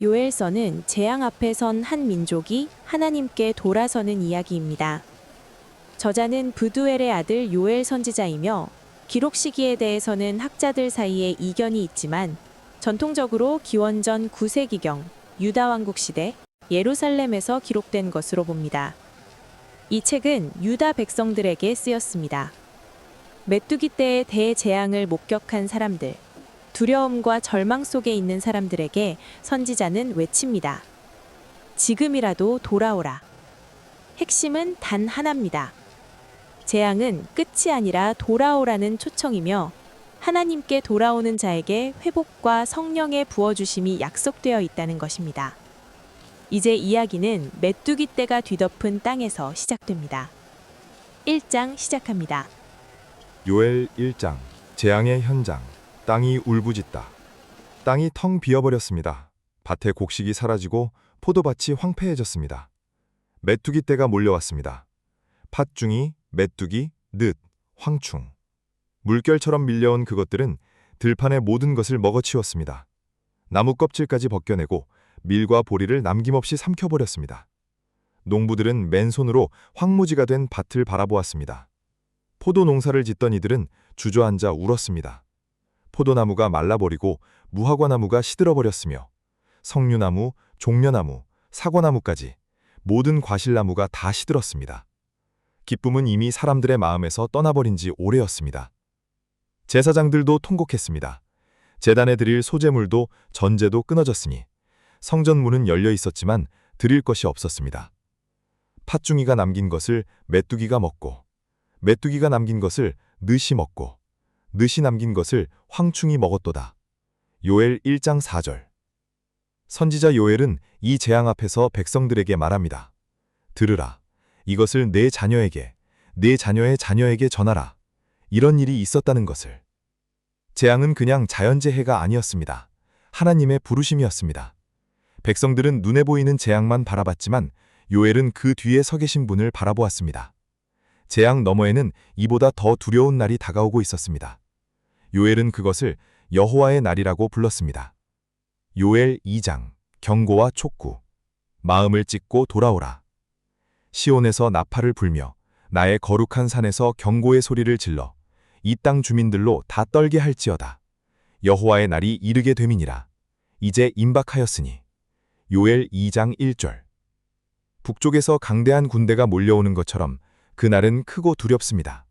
요엘서는 재앙 앞에 선 한 민족이 하나님께 돌아서는 이야기입니다. 저자는 브두엘의 아들 요엘 선지자이며 기록 시기에 대해서는 학자들 사이에 이견이 있지만 전통적으로 기원전 9세기경 유다 왕국 시대 예루살렘에서 기록된 것으로 봅니다. 이 책은 유다 백성들에게 쓰였습니다. 메뚜기 때의 대재앙을 목격한 사람들, 두려움과 절망 속에 있는 사람들에게 선지자는 외칩니다. 지금이라도 돌아오라. 핵심은 단 하나입니다. 재앙은 끝이 아니라 돌아오라는 초청이며 하나님께 돌아오는 자에게 회복과 성령의 부어주심이 약속되어 있다는 것입니다. 이제 이야기는 메뚜기 떼가 뒤덮은 땅에서 시작됩니다. 1장 시작합니다. 요엘 1장 재앙의 현장. 땅이 울부짖다. 땅이 텅 비어버렸습니다. 밭의 곡식이 사라지고 포도밭이 황폐해졌습니다. 메뚜기 떼가 몰려왔습니다. 팥중이, 메뚜기, 늪, 황충. 물결처럼 밀려온 그것들은 들판의 모든 것을 먹어치웠습니다. 나무 껍질까지 벗겨내고 밀과 보리를 남김없이 삼켜버렸습니다. 농부들은 맨손으로 황무지가 된 밭을 바라보았습니다. 포도 농사를 짓던 이들은 주저앉아 울었습니다. 포도나무가 말라버리고 무화과나무가 시들어버렸으며 석류나무, 종려나무, 사과나무까지 모든 과실나무가 다 시들었습니다. 기쁨은 이미 사람들의 마음에서 떠나버린 지 오래였습니다. 제사장들도 통곡했습니다. 제단에 드릴 소제물도 전제도 끊어졌으니 성전문은 열려 있었지만 드릴 것이 없었습니다. 팥중이가 남긴 것을 메뚜기가 먹고 메뚜기가 남긴 것을 늑이 먹고 늑이 남긴 것을 황충이 먹었도다. 요엘 1장 4절. 선지자 요엘은 이 재앙 앞에서 백성들에게 말합니다. 들으라. 이것을 내 자녀에게, 내 자녀의 자녀에게 전하라. 이런 일이 있었다는 것을. 재앙은 그냥 자연재해가 아니었습니다. 하나님의 부르심이었습니다. 백성들은 눈에 보이는 재앙만 바라봤지만 요엘은 그 뒤에 서 계신 분을 바라보았습니다. 재앙 너머에는 이보다 더 두려운 날이 다가오고 있었습니다. 요엘은 그것을 여호와의 날이라고 불렀습니다. 요엘 2장 경고와 촉구. 마음을 찢고 돌아오라. 시온에서 나팔을 불며 나의 거룩한 산에서 경고의 소리를 질러 이 땅 주민들로 다 떨게 할지어다. 여호와의 날이 이르게 됨이니라. 이제 임박하였으니. 요엘 2장 1절. 북쪽에서 강대한 군대가 몰려오는 것처럼 그날은 크고 두렵습니다.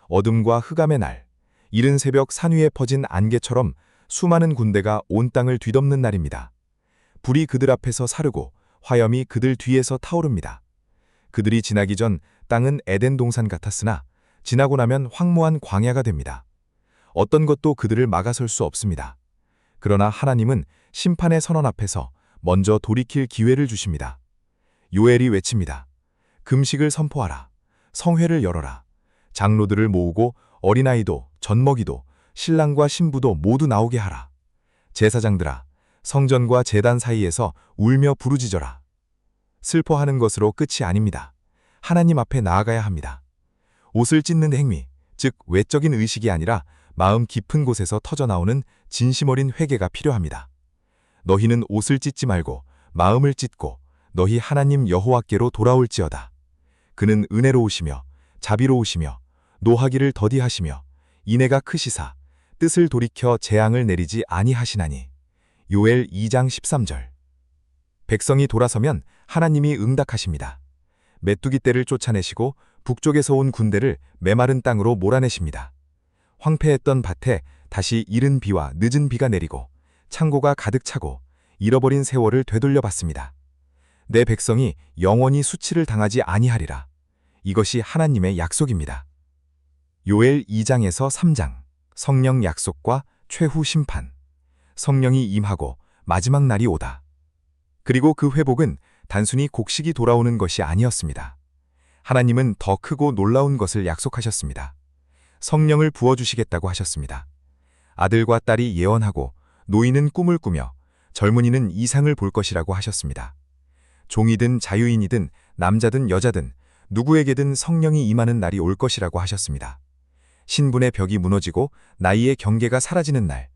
어둠과 흑암의 날, 이른 새벽 산 위에 퍼진 안개처럼 수많은 군대가 온 땅을 뒤덮는 날입니다. 불이 그들 앞에서 사르고 화염이 그들 뒤에서 타오릅니다. 그들이 지나기 전 땅은 에덴 동산 같았으나 지나고 나면 황무한 광야가 됩니다. 어떤 것도 그들을 막아설 수 없습니다. 그러나 하나님은 심판의 선언 앞에서 먼저 돌이킬 기회를 주십니다. 요엘이 외칩니다. 금식을 선포하라. 성회를 열어라. 장로들을 모으고 어린아이도 젖먹이도 신랑과 신부도 모두 나오게 하라. 제사장들아, 성전과 제단 사이에서 울며 부르짖어라. 슬퍼하는 것으로 끝이 아닙니다. 하나님 앞에 나아가야 합니다. 옷을 찢는 행위, 즉 외적인 의식이 아니라 마음 깊은 곳에서 터져나오는 진심 어린 회개가 필요합니다. 너희는 옷을 찢지 말고 마음을 찢고 너희 하나님 여호와께로 돌아올지어다. 그는 은혜로우시며 자비로우시며 노하기를 더디하시며 인애가 크시사 뜻을 돌이켜 재앙을 내리지 아니하시나니. 요엘 2장 13절. 백성이 돌아서면 하나님이 응답하십니다. 메뚜기 떼를 쫓아내시고 북쪽에서 온 군대를 메마른 땅으로 몰아내십니다. 황폐했던 밭에 다시 이른 비와 늦은 비가 내리고 창고가 가득 차고 잃어버린 세월을 되돌려받습니다. 내 백성이 영원히 수치를 당하지 아니하리라. 이것이 하나님의 약속입니다. 요엘 2장에서 3장. 성령 약속과 최후 심판. 성령이 임하고 마지막 날이 오다. 그리고 그 회복은 단순히 곡식이 돌아오는 것이 아니었습니다. 하나님은 더 크고 놀라운 것을 약속하셨습니다. 성령을 부어주시겠다고 하셨습니다. 아들과 딸이 예언하고 노인은 꿈을 꾸며 젊은이는 이상을 볼 것이라고 하셨습니다. 종이든 자유인이든 남자든 여자든 누구에게든 성령이 임하는 날이 올 것이라고 하셨습니다. 신분의 벽이 무너지고 나이의 경계가 사라지는 날,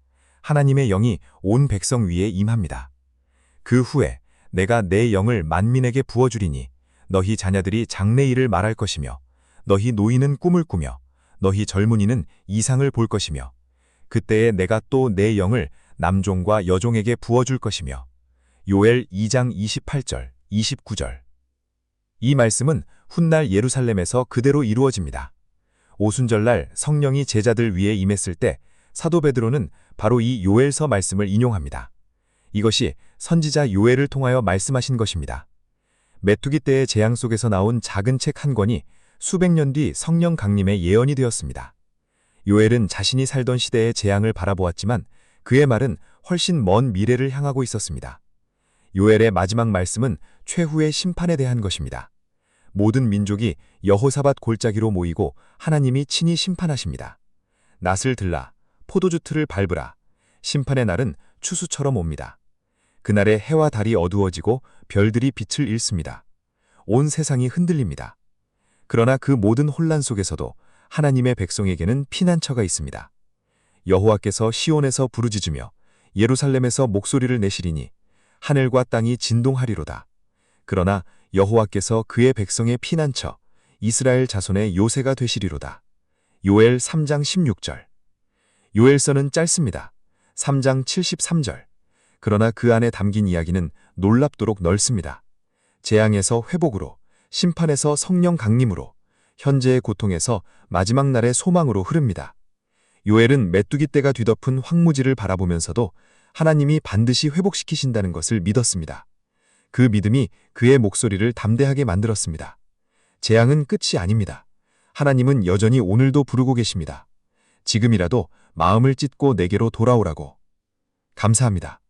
하나님의 영이 온 백성 위에 임합니다. 그 후에 내가 내 영을 만민에게 부어주리니 너희 자녀들이 장래일을 말할 것이며 너희 노인은 꿈을 꾸며 너희 젊은이는 이상을 볼 것이며 그때에 내가 또 내 영을 남종과 여종에게 부어줄 것이며. 요엘 2장 28절, 29절. 이 말씀은 훗날 예루살렘에서 그대로 이루어집니다. 오순절날 성령이 제자들 위에 임했을 때 사도 베드로는 바로 이 요엘서 말씀을 인용합니다. 이것이 선지자 요엘을 통하여 말씀하신 것입니다. 메뚜기 떼의 재앙 속에서 나온 작은 책 한 권이 수백 년 뒤 성령 강림의 예언이 되었습니다. 요엘은 자신이 살던 시대의 재앙을 바라보았지만 그의 말은 훨씬 먼 미래를 향하고 있었습니다. 요엘의 마지막 말씀은 최후의 심판에 대한 것입니다. 모든 민족이 여호사밧 골짜기로 모이고 하나님이 친히 심판하십니다. 낫을 들라, 포도주 틀을 밟으라. 심판의 날은 추수처럼 옵니다. 그날에 해와 달이 어두워지고 별들이 빛을 잃습니다. 온 세상이 흔들립니다. 그러나 그 모든 혼란 속에서도 하나님의 백성에게는 피난처가 있습니다. 여호와께서 시온에서 부르짖으며 예루살렘에서 목소리를 내시리니 하늘과 땅이 진동하리로다. 그러나 여호와께서 그의 백성의 피난처, 이스라엘 자손의 요새가 되시리로다. 요엘 3장 16절. 요엘서는 짧습니다. 3장 73절. 그러나 그 안에 담긴 이야기는 놀랍도록 넓습니다. 재앙에서 회복으로, 심판에서 성령 강림으로, 현재의 고통에서 마지막 날의 소망으로 흐릅니다. 요엘은 메뚜기 떼가 뒤덮은 황무지를 바라보면서도 하나님이 반드시 회복시키신다는 것을 믿었습니다. 그 믿음이 그의 목소리를 담대하게 만들었습니다. 재앙은 끝이 아닙니다. 하나님은 여전히 오늘도 부르고 계십니다. 지금이라도 마음을 찢고 내게로 돌아오라고. 감사합니다.